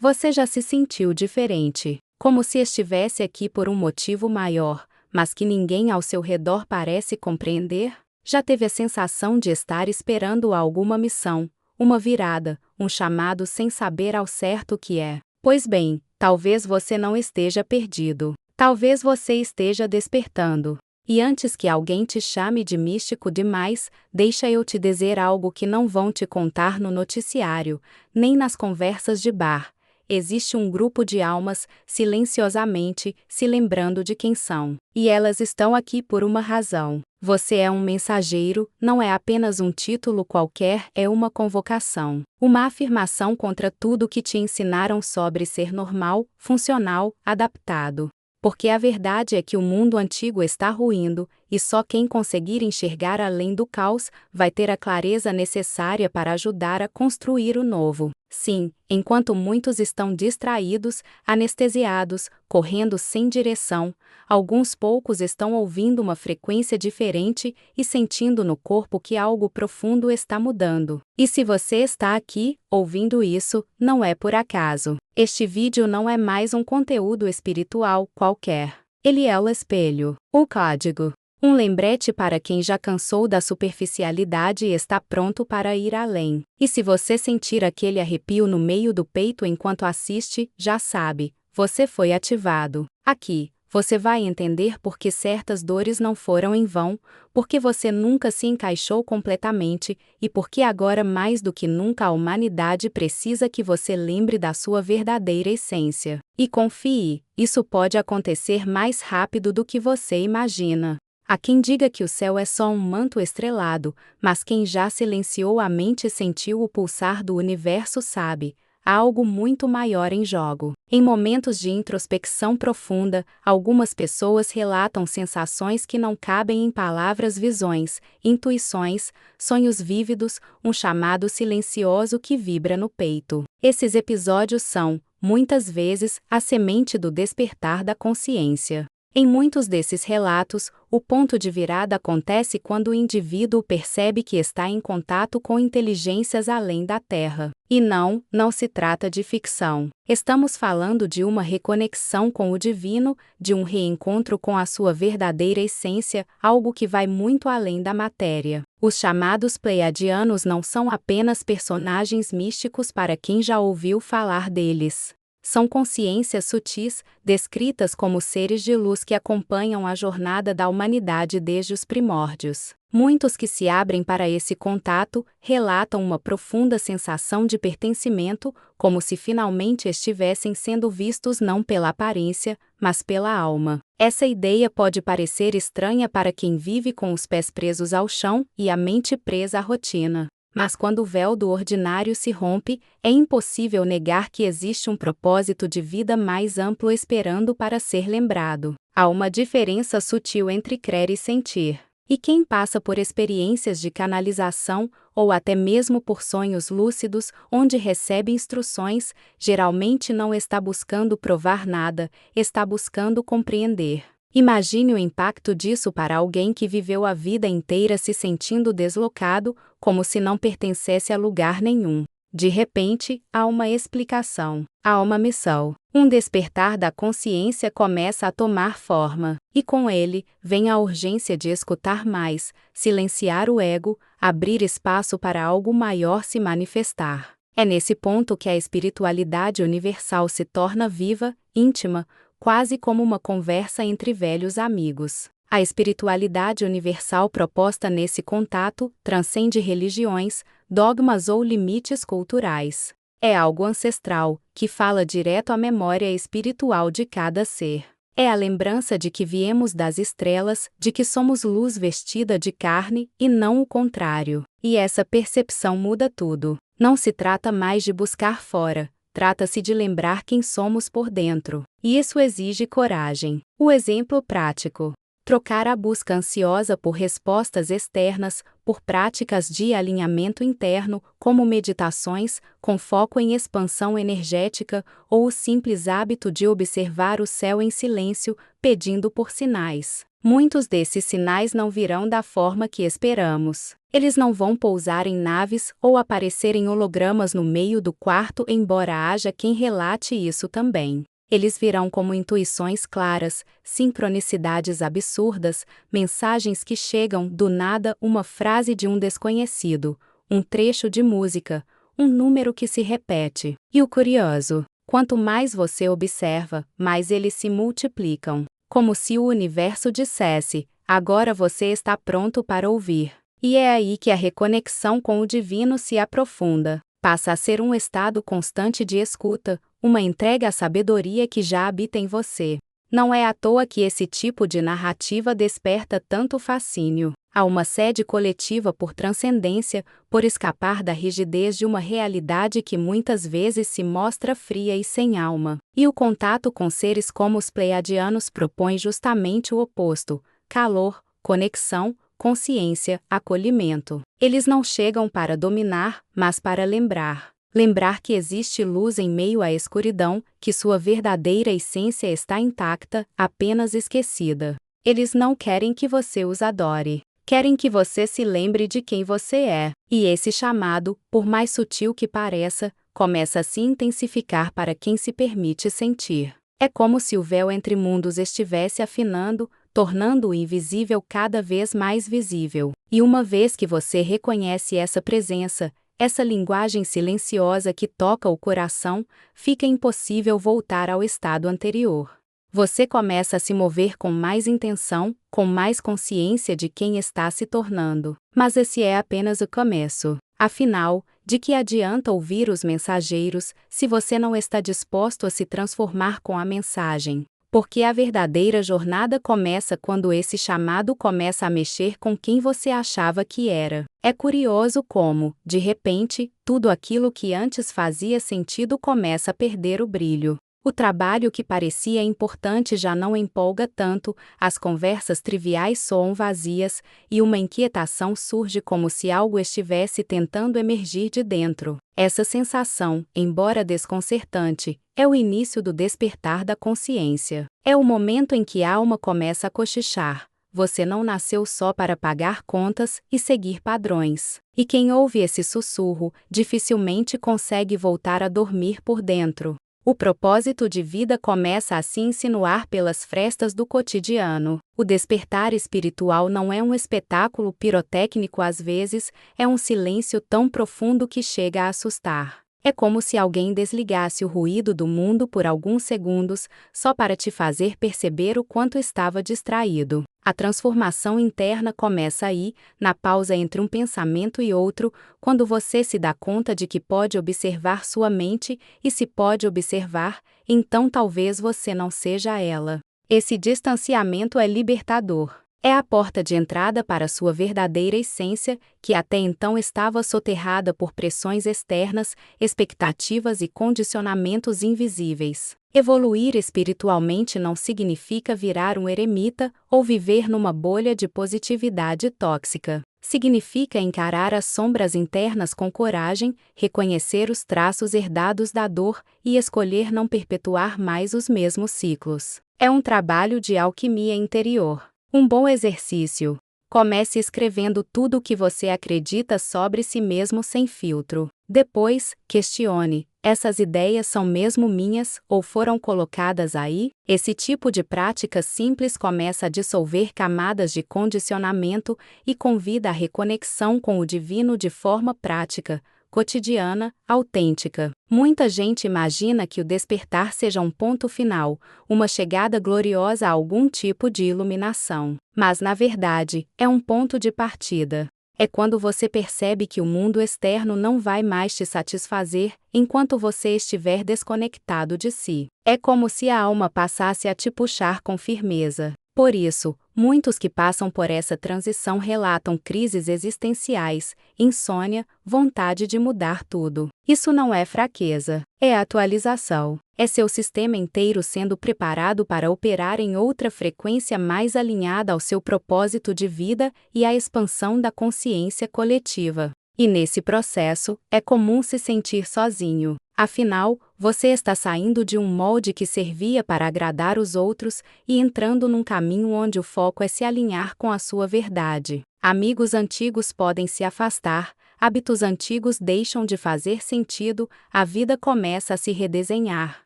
Você já se sentiu diferente, como se estivesse aqui por um motivo maior, mas que ninguém ao seu redor parece compreender? Já teve a sensação de estar esperando alguma missão, uma virada, um chamado sem saber ao certo o que é? Pois bem, talvez você não esteja perdido. Talvez você esteja despertando. E antes que alguém te chame de místico demais, deixa eu te dizer algo que não vão te contar no noticiário, nem nas conversas de bar. Existe um grupo de almas, silenciosamente, se lembrando de quem são. E elas estão aqui por uma razão. Você é um mensageiro, não é apenas um título qualquer, é uma convocação. Uma afirmação contra tudo que te ensinaram sobre ser normal, funcional, adaptado. Porque a verdade é que o mundo antigo está ruindo, e só quem conseguir enxergar além do caos vai ter a clareza necessária para ajudar a construir o novo. Sim, enquanto muitos estão distraídos, anestesiados, correndo sem direção, alguns poucos estão ouvindo uma frequência diferente e sentindo no corpo que algo profundo está mudando. E se você está aqui, ouvindo isso, não é por acaso. Este vídeo não é mais um conteúdo espiritual qualquer. Ele é o espelho, o código. Um lembrete para quem já cansou da superficialidade e está pronto para ir além. E se você sentir aquele arrepio no meio do peito enquanto assiste, já sabe, você foi ativado. Aqui, você vai entender por que certas dores não foram em vão, porque você nunca se encaixou completamente e porque agora mais do que nunca a humanidade precisa que você lembre da sua verdadeira essência. E confie, isso pode acontecer mais rápido do que você imagina. Há quem diga que o céu é só um manto estrelado, mas quem já silenciou a mente e sentiu o pulsar do universo sabe, há algo muito maior em jogo. Em momentos de introspecção profunda, algumas pessoas relatam sensações que não cabem em palavras, visões, intuições, sonhos vívidos, um chamado silencioso que vibra no peito. Esses episódios são, muitas vezes, a semente do despertar da consciência. Em muitos desses relatos, o ponto de virada acontece quando o indivíduo percebe que está em contato com inteligências além da Terra. E não se trata de ficção. Estamos falando de uma reconexão com o divino, de um reencontro com a sua verdadeira essência, algo que vai muito além da matéria. Os chamados pleiadianos não são apenas personagens místicos para quem já ouviu falar deles. São consciências sutis, descritas como seres de luz que acompanham a jornada da humanidade desde os primórdios. Muitos que se abrem para esse contato relatam uma profunda sensação de pertencimento, como se finalmente estivessem sendo vistos não pela aparência, mas pela alma. Essa ideia pode parecer estranha para quem vive com os pés presos ao chão e a mente presa à rotina. Mas quando o véu do ordinário se rompe, é impossível negar que existe um propósito de vida mais amplo esperando para ser lembrado. Há uma diferença sutil entre crer e sentir. E quem passa por experiências de canalização, ou até mesmo por sonhos lúcidos, onde recebe instruções, geralmente não está buscando provar nada, está buscando compreender. Imagine o impacto disso para alguém que viveu a vida inteira se sentindo deslocado, como se não pertencesse a lugar nenhum. De repente, há uma explicação, há uma missão. Um despertar da consciência começa a tomar forma, e com ele, vem a urgência de escutar mais, silenciar o ego, abrir espaço para algo maior se manifestar. É nesse ponto que a espiritualidade universal se torna viva, íntima, quase como uma conversa entre velhos amigos. A espiritualidade universal proposta nesse contato transcende religiões, dogmas ou limites culturais. É algo ancestral, que fala direto à memória espiritual de cada ser. É a lembrança de que viemos das estrelas, de que somos luz vestida de carne, e não o contrário. E essa percepção muda tudo. Não se trata mais de buscar fora. Trata-se de lembrar quem somos por dentro. E isso exige coragem. O exemplo prático. Trocar a busca ansiosa por respostas externas, por práticas de alinhamento interno, como meditações, com foco em expansão energética, ou o simples hábito de observar o céu em silêncio, pedindo por sinais. Muitos desses sinais não virão da forma que esperamos. Eles não vão pousar em naves ou aparecer em hologramas no meio do quarto, embora haja quem relate isso também. Eles virão como intuições claras, sincronicidades absurdas, mensagens que chegam do nada, uma frase de um desconhecido, um trecho de música, um número que se repete. E o curioso, quanto mais você observa, mais eles se multiplicam. Como se o universo dissesse: agora você está pronto para ouvir. E é aí que a reconexão com o divino se aprofunda. Passa a ser um estado constante de escuta, uma entrega à sabedoria que já habita em você. Não é à toa que esse tipo de narrativa desperta tanto fascínio. Há uma sede coletiva por transcendência, por escapar da rigidez de uma realidade que muitas vezes se mostra fria e sem alma. E o contato com seres como os pleiadianos propõe justamente o oposto: calor, conexão, consciência, acolhimento. Eles não chegam para dominar, mas para lembrar. Lembrar que existe luz em meio à escuridão, que sua verdadeira essência está intacta, apenas esquecida. Eles não querem que você os adore. Querem que você se lembre de quem você é. E esse chamado, por mais sutil que pareça, começa a se intensificar para quem se permite sentir. É como se o véu entre mundos estivesse afinando, tornando o invisível cada vez mais visível. E uma vez que você reconhece essa presença, essa linguagem silenciosa que toca o coração, fica impossível voltar ao estado anterior. Você começa a se mover com mais intenção, com mais consciência de quem está se tornando. Mas esse é apenas o começo. Afinal, de que adianta ouvir os mensageiros, se você não está disposto a se transformar com a mensagem? Porque a verdadeira jornada começa quando esse chamado começa a mexer com quem você achava que era. É curioso como, de repente, tudo aquilo que antes fazia sentido começa a perder o brilho. O trabalho que parecia importante já não empolga tanto, as conversas triviais soam vazias, e uma inquietação surge como se algo estivesse tentando emergir de dentro. Essa sensação, embora desconcertante, é o início do despertar da consciência. É o momento em que a alma começa a cochichar. Você não nasceu só para pagar contas e seguir padrões. E quem ouve esse sussurro, dificilmente consegue voltar a dormir por dentro. O propósito de vida começa a se insinuar pelas frestas do cotidiano. O despertar espiritual não é um espetáculo pirotécnico às vezes, é um silêncio tão profundo que chega a assustar. É como se alguém desligasse o ruído do mundo por alguns segundos, só para te fazer perceber o quanto estava distraído. A transformação interna começa aí, na pausa entre um pensamento e outro, quando você se dá conta de que pode observar sua mente, e se pode observar, então talvez você não seja ela. Esse distanciamento é libertador. É a porta de entrada para sua verdadeira essência, que até então estava soterrada por pressões externas, expectativas e condicionamentos invisíveis. Evoluir espiritualmente não significa virar um eremita ou viver numa bolha de positividade tóxica. Significa encarar as sombras internas com coragem, reconhecer os traços herdados da dor e escolher não perpetuar mais os mesmos ciclos. É um trabalho de alquimia interior. Um bom exercício. Comece escrevendo tudo o que você acredita sobre si mesmo sem filtro. Depois, questione: essas ideias são mesmo minhas ou foram colocadas aí? Esse tipo de prática simples começa a dissolver camadas de condicionamento e convida à reconexão com o divino de forma prática, cotidiana, autêntica. Muita gente imagina que o despertar seja um ponto final, uma chegada gloriosa a algum tipo de iluminação. Mas na verdade, é um ponto de partida. É quando você percebe que o mundo externo não vai mais te satisfazer enquanto você estiver desconectado de si. É como se a alma passasse a te puxar com firmeza. Por isso, muitos que passam por essa transição relatam crises existenciais, insônia, vontade de mudar tudo. Isso não é fraqueza, é atualização. É seu sistema inteiro sendo preparado para operar em outra frequência mais alinhada ao seu propósito de vida e à expansão da consciência coletiva. E nesse processo, é comum se sentir sozinho. Afinal, Você está saindo de um molde que servia para agradar os outros e entrando num caminho onde o foco é se alinhar com a sua verdade. Amigos antigos podem se afastar, hábitos antigos deixam de fazer sentido, a vida começa a se redesenhar.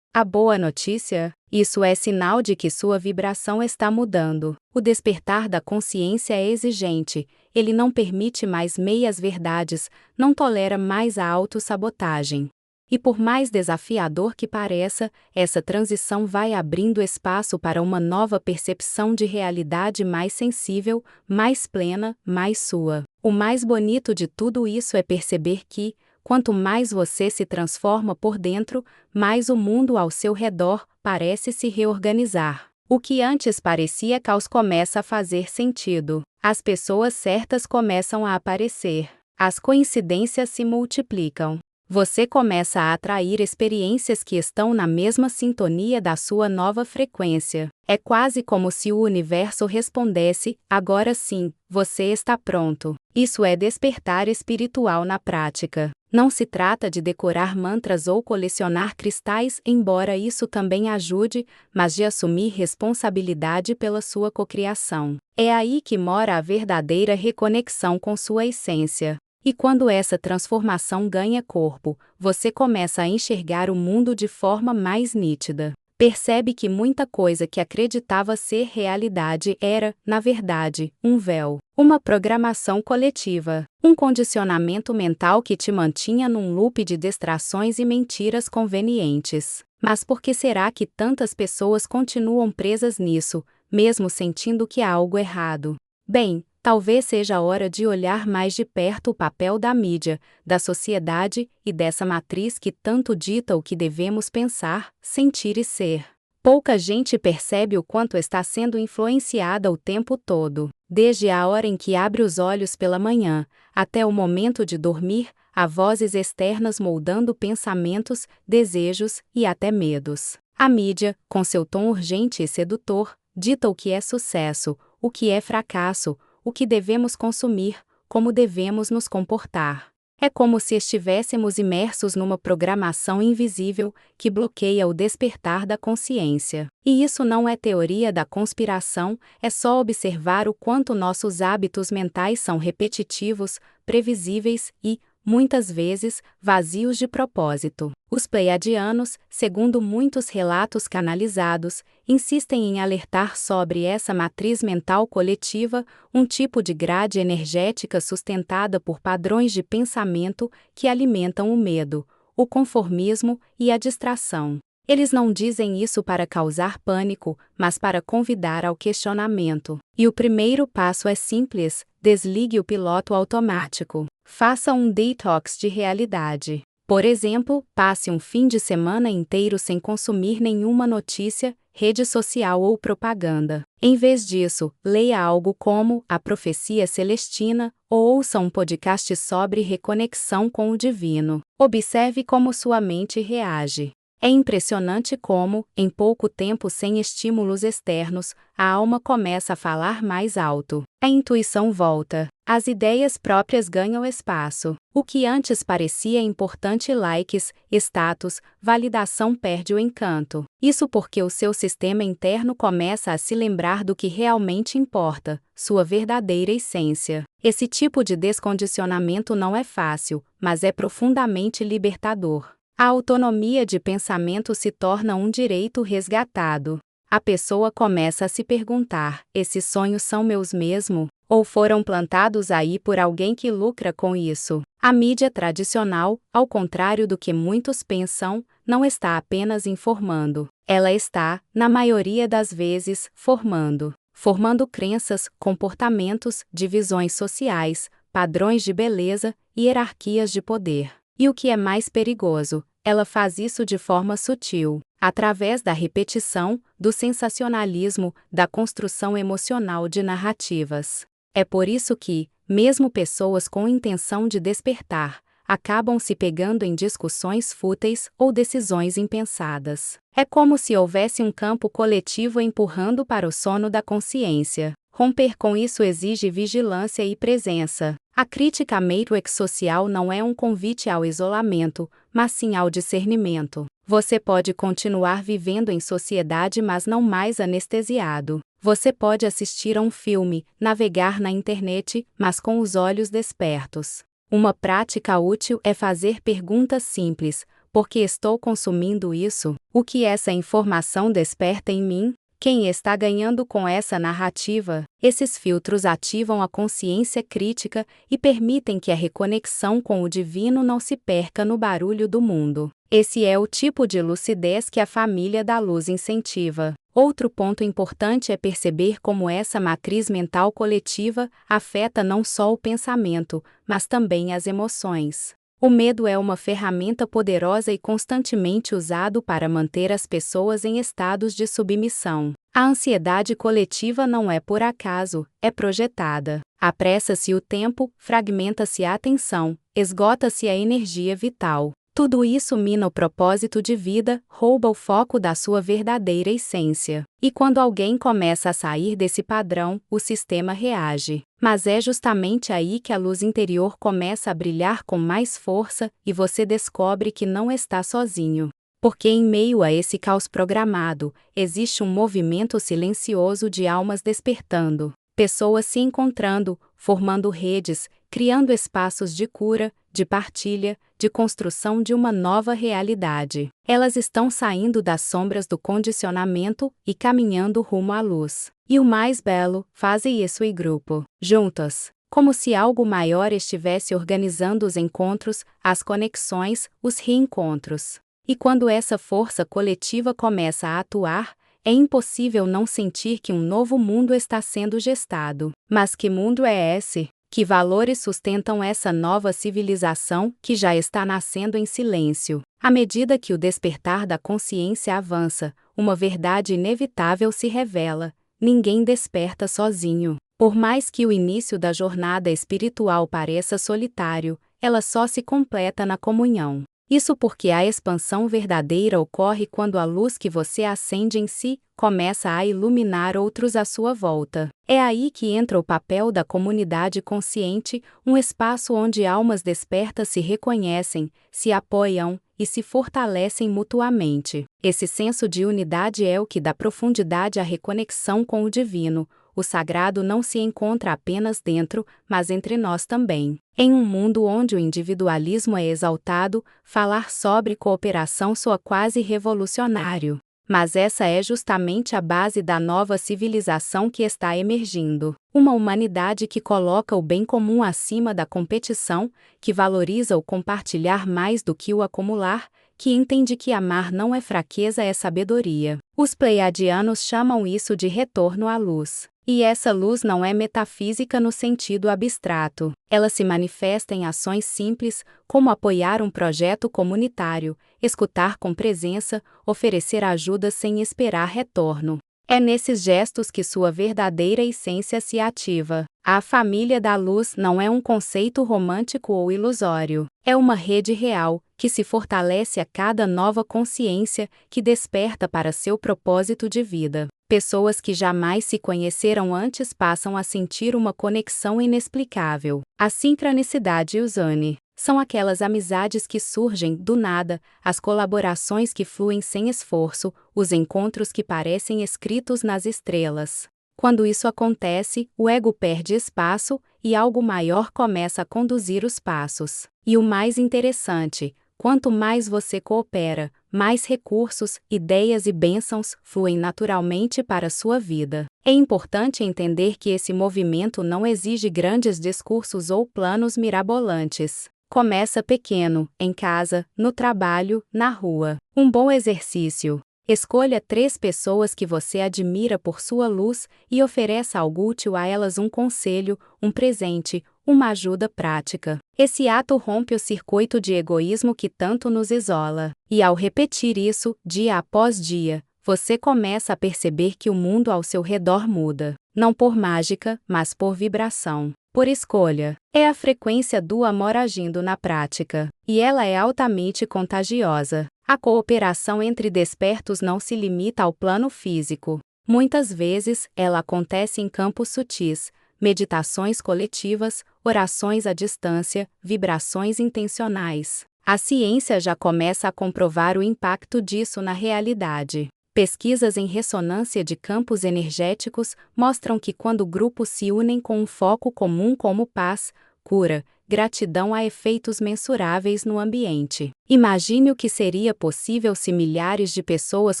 A boa notícia? Isso é sinal de que sua vibração está mudando. O despertar da consciência é exigente, ele não permite mais meias-verdades, não tolera mais a autossabotagem. E por mais desafiador que pareça, essa transição vai abrindo espaço para uma nova percepção de realidade mais sensível, mais plena, mais sua. O mais bonito de tudo isso é perceber que, quanto mais você se transforma por dentro, mais o mundo ao seu redor parece se reorganizar. O que antes parecia caos começa a fazer sentido. As pessoas certas começam a aparecer. As coincidências se multiplicam. Você começa a atrair experiências que estão na mesma sintonia da sua nova frequência. É quase como se o universo respondesse: agora sim, você está pronto. Isso é despertar espiritual na prática. Não se trata de decorar mantras ou colecionar cristais, embora isso também ajude, mas de assumir responsabilidade pela sua cocriação. É aí que mora a verdadeira reconexão com sua essência. E quando essa transformação ganha corpo, você começa a enxergar o mundo de forma mais nítida. Percebe que muita coisa que acreditava ser realidade era, na verdade, um véu, uma programação coletiva, um condicionamento mental que te mantinha num loop de distrações e mentiras convenientes. Mas por que será que tantas pessoas continuam presas nisso, mesmo sentindo que há algo errado? Bem, talvez seja a hora de olhar mais de perto o papel da mídia, da sociedade e dessa matriz que tanto dita o que devemos pensar, sentir e ser. Pouca gente percebe o quanto está sendo influenciada o tempo todo. Desde a hora em que abre os olhos pela manhã, até o momento de dormir, há vozes externas moldando pensamentos, desejos e até medos. A mídia, com seu tom urgente e sedutor, dita o que é sucesso, o que é fracasso, o que devemos consumir, como devemos nos comportar. É como se estivéssemos imersos numa programação invisível que bloqueia o despertar da consciência. E isso não é teoria da conspiração, é só observar o quanto nossos hábitos mentais são repetitivos, previsíveis e, muitas vezes, vazios de propósito. Os pleiadianos, segundo muitos relatos canalizados, insistem em alertar sobre essa matriz mental coletiva, um tipo de grade energética sustentada por padrões de pensamento que alimentam o medo, o conformismo e a distração. Eles não dizem isso para causar pânico, mas para convidar ao questionamento. E o primeiro passo é simples: desligue o piloto automático. Faça um detox de realidade. Por exemplo, passe um fim de semana inteiro sem consumir nenhuma notícia, rede social ou propaganda. Em vez disso, leia algo como A Profecia Celestina ou ouça um podcast sobre reconexão com o divino. Observe como sua mente reage. É impressionante como, em pouco tempo sem estímulos externos, a alma começa a falar mais alto. A intuição volta. As ideias próprias ganham espaço. O que antes parecia importante, likes, status, validação, perde o encanto. Isso porque o seu sistema interno começa a se lembrar do que realmente importa, sua verdadeira essência. Esse tipo de descondicionamento não é fácil, mas é profundamente libertador. A autonomia de pensamento se torna um direito resgatado. A pessoa começa a se perguntar: esses sonhos são meus mesmo? Ou foram plantados aí por alguém que lucra com isso? A mídia tradicional, ao contrário do que muitos pensam, não está apenas informando. Ela está, na maioria das vezes, formando. Formando crenças, comportamentos, divisões sociais, padrões de beleza e hierarquias de poder. E o que é mais perigoso, ela faz isso de forma sutil, através da repetição, do sensacionalismo, da construção emocional de narrativas. É por isso que, mesmo pessoas com intenção de despertar, acabam se pegando em discussões fúteis ou decisões impensadas. É como se houvesse um campo coletivo empurrando para o sono da consciência. Romper com isso exige vigilância e presença. A crítica matrix social não é um convite ao isolamento, mas sim ao discernimento. Você pode continuar vivendo em sociedade, mas não mais anestesiado. Você pode assistir a um filme, navegar na internet, mas com os olhos despertos. Uma prática útil é fazer perguntas simples: por que estou consumindo isso? O que essa informação desperta em mim? Quem está ganhando com essa narrativa? Esses filtros ativam a consciência crítica e permitem que a reconexão com o divino não se perca no barulho do mundo. Esse é o tipo de lucidez que a família da luz incentiva. Outro ponto importante é perceber como essa matriz mental coletiva afeta não só o pensamento, mas também as emoções. O medo é uma ferramenta poderosa e constantemente usado para manter as pessoas em estados de submissão. A ansiedade coletiva não é por acaso, é projetada. Apressa-se o tempo, fragmenta-se a atenção, esgota-se a energia vital. Tudo isso mina o propósito de vida, rouba o foco da sua verdadeira essência. E quando alguém começa a sair desse padrão, o sistema reage. Mas é justamente aí que a luz interior começa a brilhar com mais força e você descobre que não está sozinho. Porque em meio a esse caos programado, existe um movimento silencioso de almas despertando. Pessoas se encontrando, formando redes, criando espaços de cura, de partilha, de construção de uma nova realidade. Elas estão saindo das sombras do condicionamento e caminhando rumo à luz. E o mais belo, fazem isso em grupo, juntas. Como se algo maior estivesse organizando os encontros, as conexões, os reencontros. E quando essa força coletiva começa a atuar, é impossível não sentir que um novo mundo está sendo gestado. Mas que mundo é esse? Que valores sustentam essa nova civilização que já está nascendo em silêncio? À medida que o despertar da consciência avança, uma verdade inevitável se revela: ninguém desperta sozinho. Por mais que o início da jornada espiritual pareça solitário, ela só se completa na comunhão. Isso porque a expansão verdadeira ocorre quando a luz que você acende em si começa a iluminar outros à sua volta. É aí que entra o papel da comunidade consciente, um espaço onde almas despertas se reconhecem, se apoiam e se fortalecem mutuamente. Esse senso de unidade é o que dá profundidade à reconexão com o divino. O sagrado não se encontra apenas dentro, mas entre nós também. Em um mundo onde o individualismo é exaltado, falar sobre cooperação soa quase revolucionário. Mas essa é justamente a base da nova civilização que está emergindo. Uma humanidade que coloca o bem comum acima da competição, que valoriza o compartilhar mais do que o acumular, que entende que amar não é fraqueza, é sabedoria. Os pleiadianos chamam isso de retorno à luz. E essa luz não é metafísica no sentido abstrato. Ela se manifesta em ações simples, como apoiar um projeto comunitário, escutar com presença, oferecer ajuda sem esperar retorno. É nesses gestos que sua verdadeira essência se ativa. A família da luz não é um conceito romântico ou ilusório. É uma rede real, que se fortalece a cada nova consciência que desperta para seu propósito de vida. Pessoas que jamais se conheceram antes passam a sentir uma conexão inexplicável. A sincronicidade e o zane são aquelas amizades que surgem do nada, as colaborações que fluem sem esforço, os encontros que parecem escritos nas estrelas. Quando isso acontece, o ego perde espaço e algo maior começa a conduzir os passos. E o mais interessante, quanto mais você coopera, mais recursos, ideias e bênçãos fluem naturalmente para sua vida. É importante entender que esse movimento não exige grandes discursos ou planos mirabolantes. Começa pequeno, em casa, no trabalho, na rua. Um bom exercício. Escolha 3 pessoas que você admira por sua luz e ofereça algo útil a elas, um conselho, um presente, uma ajuda prática. Esse ato rompe o circuito de egoísmo que tanto nos isola. E ao repetir isso, dia após dia, você começa a perceber que o mundo ao seu redor muda. Não por mágica, mas por vibração. Por escolha. É a frequência do amor agindo na prática. E ela é altamente contagiosa. A cooperação entre despertos não se limita ao plano físico. Muitas vezes, ela acontece em campos sutis, meditações coletivas, orações à distância, vibrações intencionais. A ciência já começa a comprovar o impacto disso na realidade. Pesquisas em ressonância de campos energéticos mostram que quando grupos se unem com um foco comum como paz, cura, gratidão, há efeitos mensuráveis no ambiente. Imagine o que seria possível se milhares de pessoas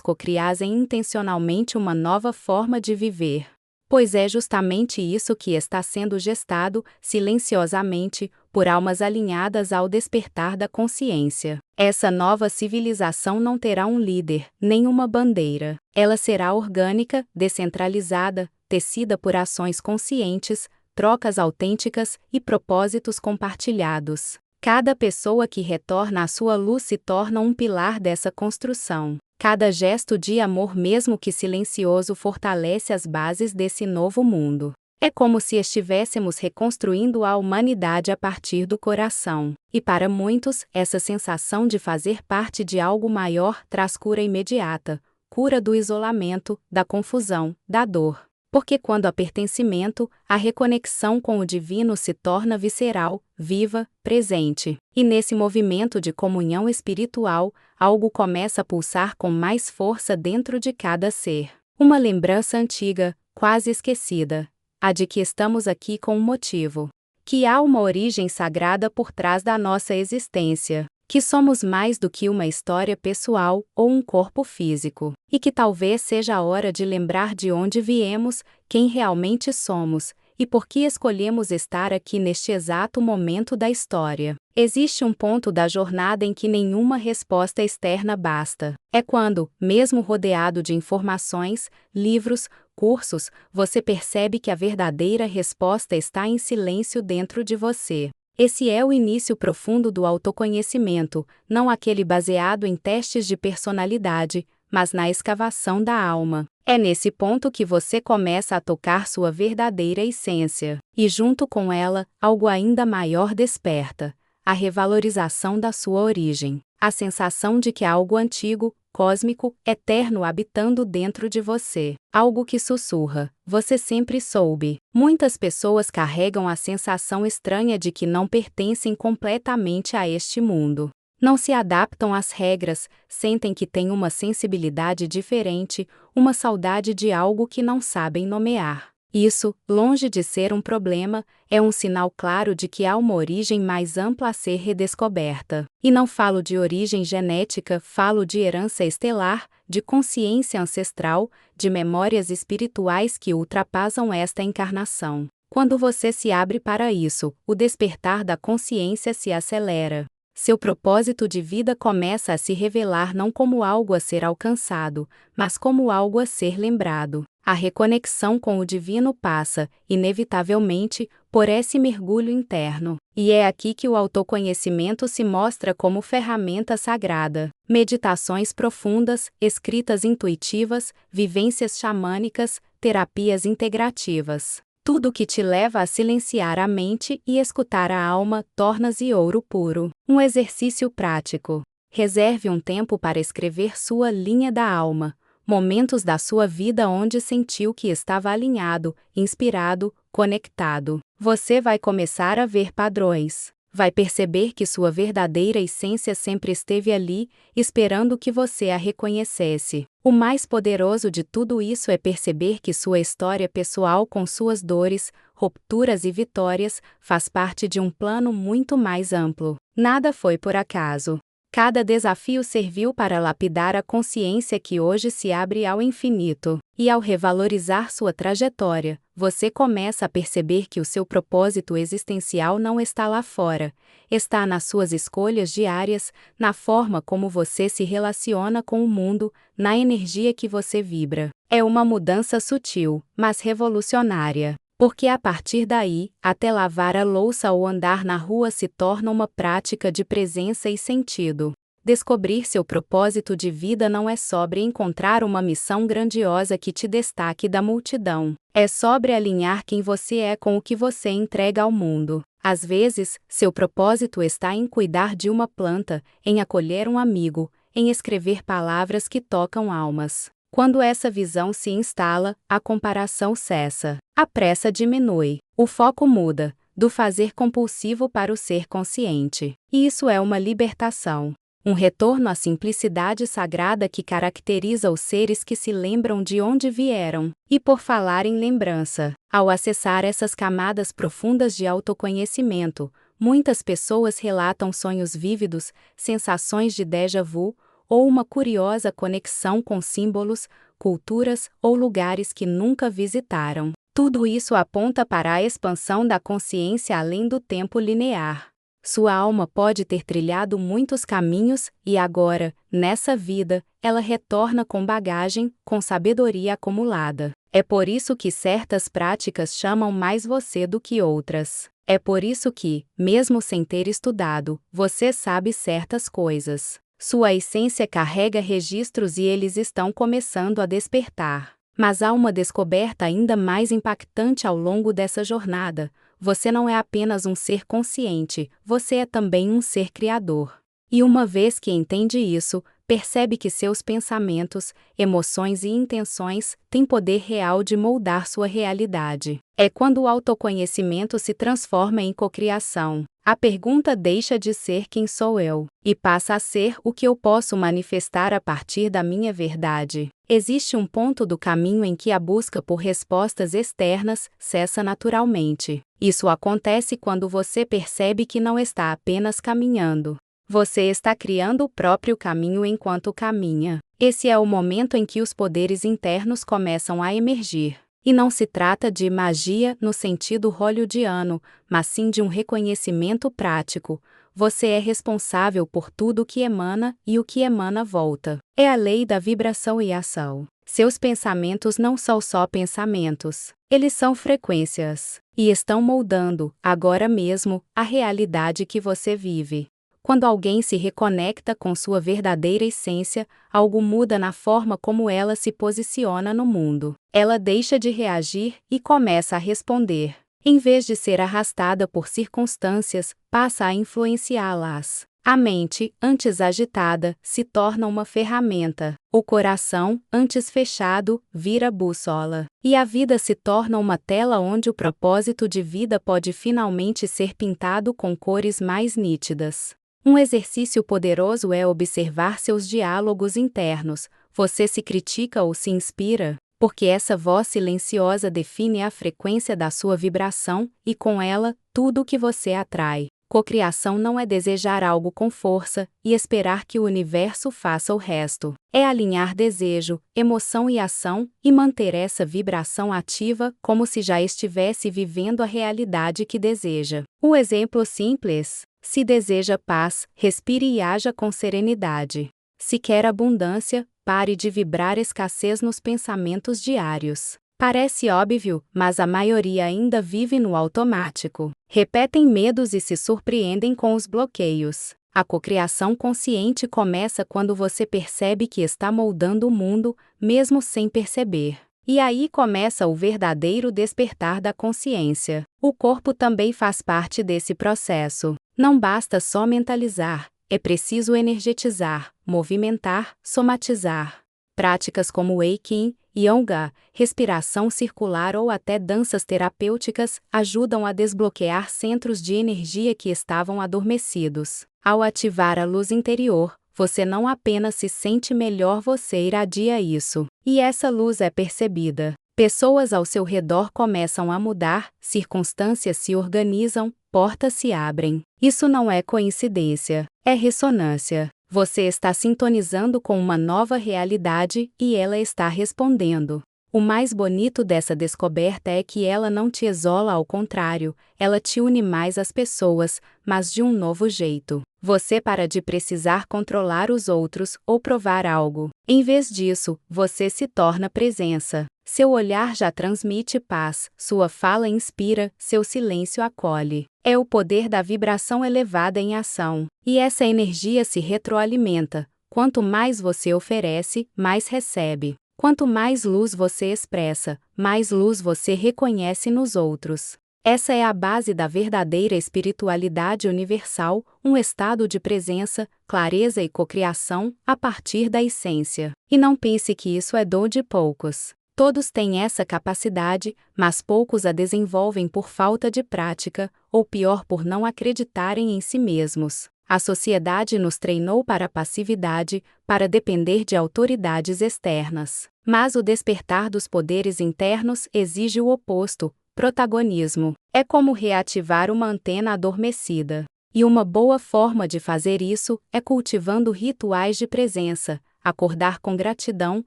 cocriassem intencionalmente uma nova forma de viver. Pois é justamente isso que está sendo gestado, silenciosamente, por almas alinhadas ao despertar da consciência. Essa nova civilização não terá um líder, nem uma bandeira. Ela será orgânica, descentralizada, tecida por ações conscientes, trocas autênticas e propósitos compartilhados. Cada pessoa que retorna à sua luz se torna um pilar dessa construção. Cada gesto de amor, mesmo que silencioso, fortalece as bases desse novo mundo. É como se estivéssemos reconstruindo a humanidade a partir do coração. E para muitos, essa sensação de fazer parte de algo maior traz cura imediata, cura do isolamento, da confusão, da dor. Porque quando há pertencimento, a reconexão com o divino se torna visceral, viva, presente. E nesse movimento de comunhão espiritual, algo começa a pulsar com mais força dentro de cada ser. Uma lembrança antiga, quase esquecida. A de que estamos aqui com um motivo. Que há uma origem sagrada por trás da nossa existência. Que somos mais do que uma história pessoal ou um corpo físico. E que talvez seja a hora de lembrar de onde viemos, quem realmente somos, e por que escolhemos estar aqui neste exato momento da história. Existe um ponto da jornada em que nenhuma resposta externa basta. É quando, mesmo rodeado de informações, livros, cursos, você percebe que a verdadeira resposta está em silêncio dentro de você. Esse é o início profundo do autoconhecimento, não aquele baseado em testes de personalidade, mas na escavação da alma. É nesse ponto que você começa a tocar sua verdadeira essência. E junto com ela, algo ainda maior desperta: a revalorização da sua origem. A sensação de que há algo antigo, cósmico, eterno habitando dentro de você. Algo que sussurra: você sempre soube. Muitas pessoas carregam a sensação estranha de que não pertencem completamente a este mundo. Não se adaptam às regras, sentem que têm uma sensibilidade diferente, uma saudade de algo que não sabem nomear. Isso, longe de ser um problema, é um sinal claro de que há uma origem mais ampla a ser redescoberta. E não falo de origem genética, falo de herança estelar, de consciência ancestral, de memórias espirituais que ultrapassam esta encarnação. Quando você se abre para isso, o despertar da consciência se acelera. Seu propósito de vida começa a se revelar não como algo a ser alcançado, mas como algo a ser lembrado. A reconexão com o divino passa, inevitavelmente, por esse mergulho interno. E é aqui que o autoconhecimento se mostra como ferramenta sagrada. Meditações profundas, escritas intuitivas, vivências xamânicas, terapias integrativas. Tudo que te leva a silenciar a mente e escutar a alma torna-se ouro puro. Um exercício prático. Reserve um tempo para escrever sua linha da alma. Momentos da sua vida onde sentiu que estava alinhado, inspirado, conectado. Você vai começar a ver padrões. Vai perceber que sua verdadeira essência sempre esteve ali, esperando que você a reconhecesse. O mais poderoso de tudo isso é perceber que sua história pessoal, com suas dores, rupturas e vitórias, faz parte de um plano muito mais amplo. Nada foi por acaso. Cada desafio serviu para lapidar a consciência que hoje se abre ao infinito. E ao revalorizar sua trajetória, você começa a perceber que o seu propósito existencial não está lá fora. Está nas suas escolhas diárias, na forma como você se relaciona com o mundo, na energia que você vibra. É uma mudança sutil, mas revolucionária. Porque a partir daí, até lavar a louça ou andar na rua se torna uma prática de presença e sentido. Descobrir seu propósito de vida não é sobre encontrar uma missão grandiosa que te destaque da multidão. É sobre alinhar quem você é com o que você entrega ao mundo. Às vezes, seu propósito está em cuidar de uma planta, em acolher um amigo, em escrever palavras que tocam almas. Quando essa visão se instala, a comparação cessa. A pressa diminui. O foco muda. do fazer compulsivo para o ser consciente. E isso é uma libertação. Um retorno à simplicidade sagrada que caracteriza os seres que se lembram de onde vieram. E por falar em lembrança, ao acessar essas camadas profundas de autoconhecimento, muitas pessoas relatam sonhos vívidos, sensações de déjà vu, ou uma curiosa conexão com símbolos, culturas ou lugares que nunca visitaram. Tudo isso aponta para a expansão da consciência além do tempo linear. Sua alma pode ter trilhado muitos caminhos e agora, nessa vida, ela retorna com bagagem, com sabedoria acumulada. É por isso que certas práticas chamam mais você do que outras. É por isso que, mesmo sem ter estudado, você sabe certas coisas. Sua essência carrega registros e eles estão começando a despertar. Mas há uma descoberta ainda mais impactante ao longo dessa jornada. Você não é apenas um ser consciente, você é também um ser criador. E uma vez que entende isso, percebe que seus pensamentos, emoções e intenções têm poder real de moldar sua realidade. É quando o autoconhecimento se transforma em cocriação. A pergunta deixa de ser quem sou eu, e passa a ser o que eu posso manifestar a partir da minha verdade. Existe um ponto do caminho em que a busca por respostas externas cessa naturalmente. Isso acontece quando você percebe que não está apenas caminhando. Você está criando o próprio caminho enquanto caminha. Esse é o momento em que os poderes internos começam a emergir. E não se trata de magia no sentido hollywoodiano, mas sim de um reconhecimento prático. Você é responsável por tudo o que emana e o que emana volta. É a lei da vibração e ação. Seus pensamentos não são só pensamentos. Eles são frequências. E estão moldando, agora mesmo, a realidade que você vive. Quando alguém se reconecta com sua verdadeira essência, algo muda na forma como ela se posiciona no mundo. Ela deixa de reagir e começa a responder. Em vez de ser arrastada por circunstâncias, passa a influenciá-las. A mente, antes agitada, se torna uma ferramenta. O coração, antes fechado, vira bússola. E a vida se torna uma tela onde o propósito de vida pode finalmente ser pintado com cores mais nítidas. Um exercício poderoso é observar seus diálogos internos. Você se critica ou se inspira? Porque essa voz silenciosa define a frequência da sua vibração, e com ela, tudo o que você atrai. Cocriação não é desejar algo com força e esperar que o universo faça o resto. É alinhar desejo, emoção e ação e manter essa vibração ativa como se já estivesse vivendo a realidade que deseja. Um exemplo simples: se deseja paz, respire e haja com serenidade. Se quer abundância, pare de vibrar escassez nos pensamentos diários. Parece óbvio, mas a maioria ainda vive no automático. Repetem medos e se surpreendem com os bloqueios. A cocriação consciente começa quando você percebe que está moldando o mundo, mesmo sem perceber. E aí começa o verdadeiro despertar da consciência. O corpo também faz parte desse processo. Não basta só mentalizar, é preciso energetizar, movimentar, somatizar. Práticas como Reiki, Yoga, respiração circular ou até danças terapêuticas ajudam a desbloquear centros de energia que estavam adormecidos. Ao ativar a luz interior, você não apenas se sente melhor, você irradia isso. E essa luz é percebida. Pessoas ao seu redor começam a mudar, circunstâncias se organizam, portas se abrem. Isso não é coincidência, é ressonância. Você está sintonizando com uma nova realidade e ela está respondendo. O mais bonito dessa descoberta é que ela não te isola, ao contrário, ela te une mais às pessoas, mas de um novo jeito. Você para de precisar controlar os outros ou provar algo. Em vez disso, você se torna presença. Seu olhar já transmite paz, sua fala inspira, seu silêncio acolhe. É o poder da vibração elevada em ação. E essa energia se retroalimenta. Quanto mais você oferece, mais recebe. Quanto mais luz você expressa, mais luz você reconhece nos outros. Essa é a base da verdadeira espiritualidade universal, um estado de presença, clareza e cocriação a partir da essência. E não pense que isso é dom de poucos. Todos têm essa capacidade, mas poucos a desenvolvem por falta de prática, ou pior, por não acreditarem em si mesmos. A sociedade nos treinou para a passividade, para depender de autoridades externas. Mas o despertar dos poderes internos exige o oposto, protagonismo. É como reativar uma antena adormecida. E uma boa forma de fazer isso é cultivando rituais de presença, acordar com gratidão,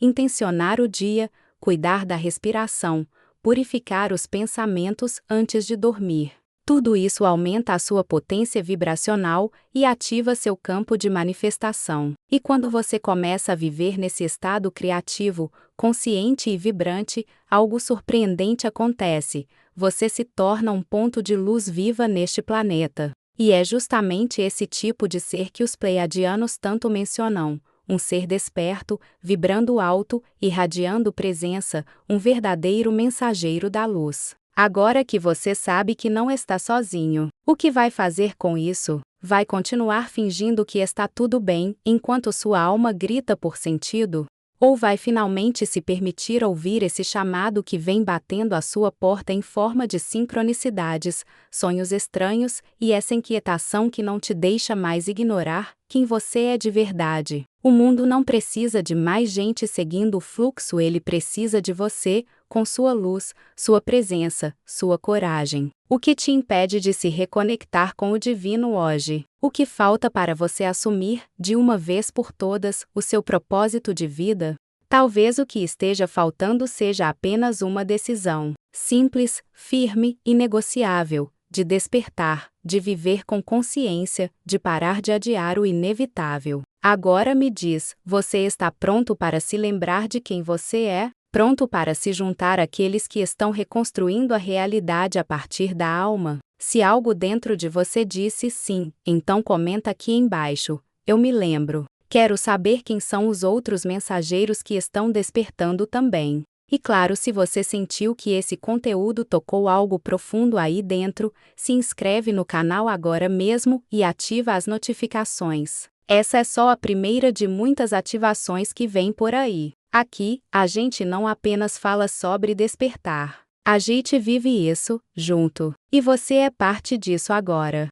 intencionar o dia, cuidar da respiração, purificar os pensamentos antes de dormir. Tudo isso aumenta a sua potência vibracional e ativa seu campo de manifestação. E quando você começa a viver nesse estado criativo, consciente e vibrante, algo surpreendente acontece. Você se torna um ponto de luz viva neste planeta. E é justamente esse tipo de ser que os pleiadianos tanto mencionam. Um ser desperto, vibrando alto, irradiando presença, um verdadeiro mensageiro da luz. Agora que você sabe que não está sozinho, o que vai fazer com isso? Vai continuar fingindo que está tudo bem, enquanto sua alma grita por sentido? Ou vai finalmente se permitir ouvir esse chamado que vem batendo à sua porta em forma de sincronicidades, sonhos estranhos e essa inquietação que não te deixa mais ignorar quem você é de verdade? O mundo não precisa de mais gente seguindo o fluxo, ele precisa de você, com sua luz, sua presença, sua coragem. O que te impede de se reconectar com o divino hoje? O que falta para você assumir, de uma vez por todas, o seu propósito de vida? Talvez o que esteja faltando seja apenas uma decisão, simples, firme e negociável, de despertar, de viver com consciência, de parar de adiar o inevitável. Agora me diz, você está pronto para se lembrar de quem você é? Pronto para se juntar àqueles que estão reconstruindo a realidade a partir da alma? Se algo dentro de você disse sim, então comenta aqui embaixo. Eu me lembro. Quero saber quem são os outros mensageiros que estão despertando também. E claro, se você sentiu que esse conteúdo tocou algo profundo aí dentro, se inscreve no canal agora mesmo e ativa as notificações. Essa é só a primeira de muitas ativações que vem por aí. Aqui, a gente não apenas fala sobre despertar. A gente vive isso, junto. E você é parte disso agora.